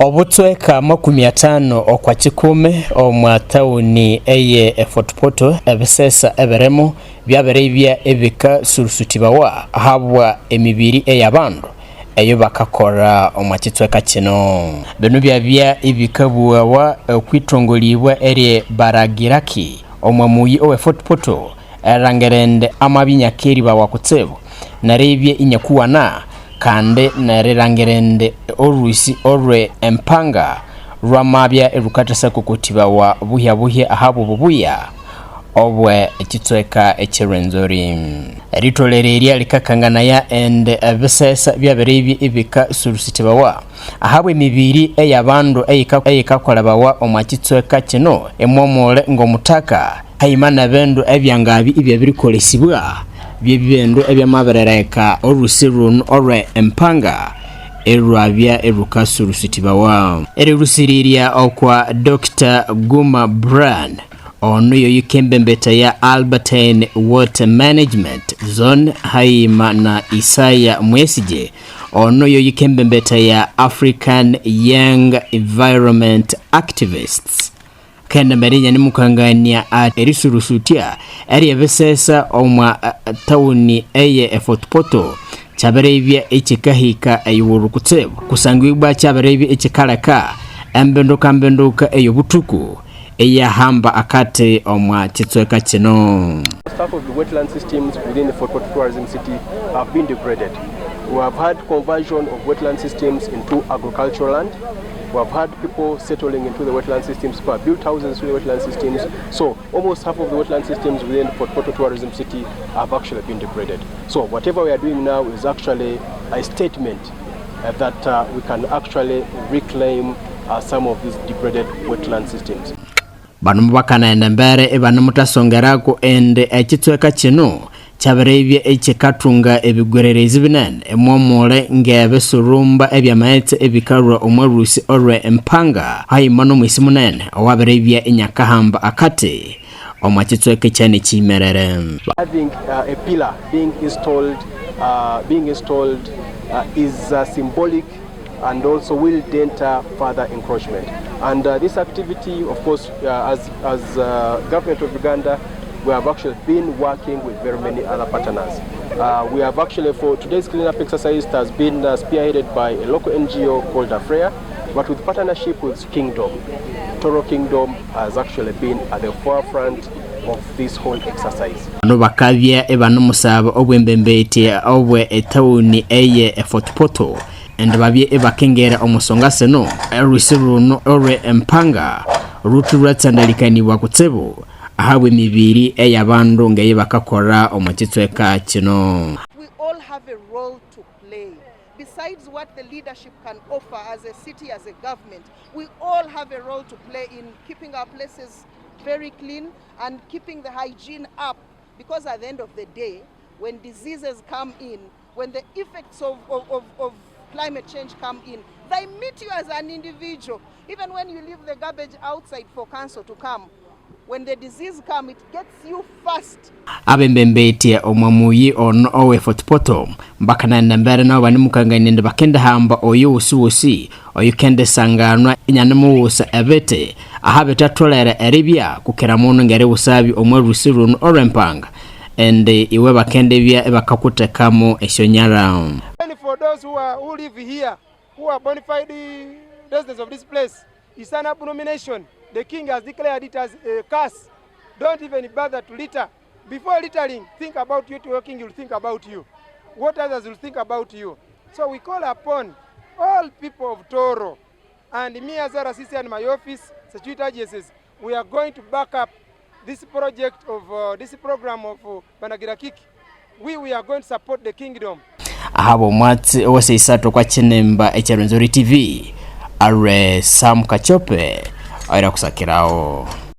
Obutweka 50 okwa kikume omwatauni eye Fort Portal ebisesa eberemo byaberebya ebika surusutibawa habwa emibiri eyabandu eyo bakakora omwakitweka kino. Bino byabya ebikabuwa kwitongolibwa eri baragiraki omwamuyi owe Fort Portal erangerende amabinyakeri bawakutsebo narebye inyakuwana kande narerangerende oruisi orwe empanga rwamabya erukatasa kukutibawa buhya ahabo bubuya obwe ekitweka ekyerwenzori ritolereria likakangana ya ende ebisesa byaberebye ibika surusitibawa ahabo emibiri eyabandu eyikakolebawa omwakitweka kino emomole ngomutaka hayimana bendu ebyangabi ibyabirikolesibwa byebindu ebyamaberereka orusiruno orwe empanga erwabya erukasurusitibawa erusiriria okwa Dr. Guma Brand ono yoyikembembeta ya Albertine Water Management Zone Haima na Isaya Mwesije ono yoyikembembeta ya African Young Environment Activists kenda merinya ni mukangania erisurusutia eri ebesesa omwa tauni eye Fort Portal chaberebya ekikahika ayiwurukutsebo kusangibwa chaberebya ekikalaka embenduka eyobutuku eyahamba akate omwa kitweka kino. Half of the wetland systems within the Fort Portal tourism city have been degraded. We have had conversion of wetland systems into agricultural land. We have had people settling into the wetland systems, built houses through the wetland systems. So almost half of the wetland systems within the Fort Portal tourism city have actually been degraded. So whatever we are doing now is actually a statement that we can actually reclaim some of these degraded wetland systems. Bano mubakana endembere ebana mutasongerako ende ekitweka kino chaberebye ekikatunga ebigwererezi binene emomole ngebesurumba ebyamaetse ebikarwa omwarusi orwe empanga hayimano mwisi munene owaberebye enyakahamba akate omwakitweka cyane kimerere. Having a pillar being installed is symbolic and also will deter further encroachment. And this activity, of course, as government of Uganda, we have actually been working with very many other partners. We have actually, for today's cleanup exercise, it has been spearheaded by a local NGO called Afreya, but with partnership with Kingdom. Tooro Kingdom has actually been at the forefront of this whole exercise. No bakavya ebano musaba obwembembete obwe etauni eye Fort Portal and babye ebakengera omusonga seno erisiruno orwe empanga rutu ratsandalikaniwa kutsebo ahabwe mibiri eyabandu ngeye bakakora omukitweka kino. We all have a role to play. Besides what the leadership can offer as a city, as a government, we all have a role to play in keeping our places very clean and keeping the hygiene up, because at the end of the day, when diseases come in, when the effects of climate change come in, they meet you as an individual. Even when you leave the garbage outside for cancer to come, when the disease come, it gets you fast. Abembembete omwamuyi ono owe Fort Portal mbakana nambere na bani mukanganyende bakenda hamba oyo usuosi oyo kende sanganwa inyanemuwusa ebete ahabeta tolere eribya kukera mono ngere usabi omwarusiruno orempanga ende iwe bakende bya ebakakutekamo esyonyara. And for those who live here, who are bona fide residents of this place, it's an abomination. The king has declared it as a curse. Don't even bother to litter. Before littering, think about you working, you'll think about you. What others will think about you. So we call upon all people of Tooro and me as our assistant and my office, security agencies, we are going to back up this project of this program of Banagirakiki. We are going to support the kingdom. Ahabo mwati owese isato kwa chinemba Rwenzoris TV are Sam Kachope aira kusakirao.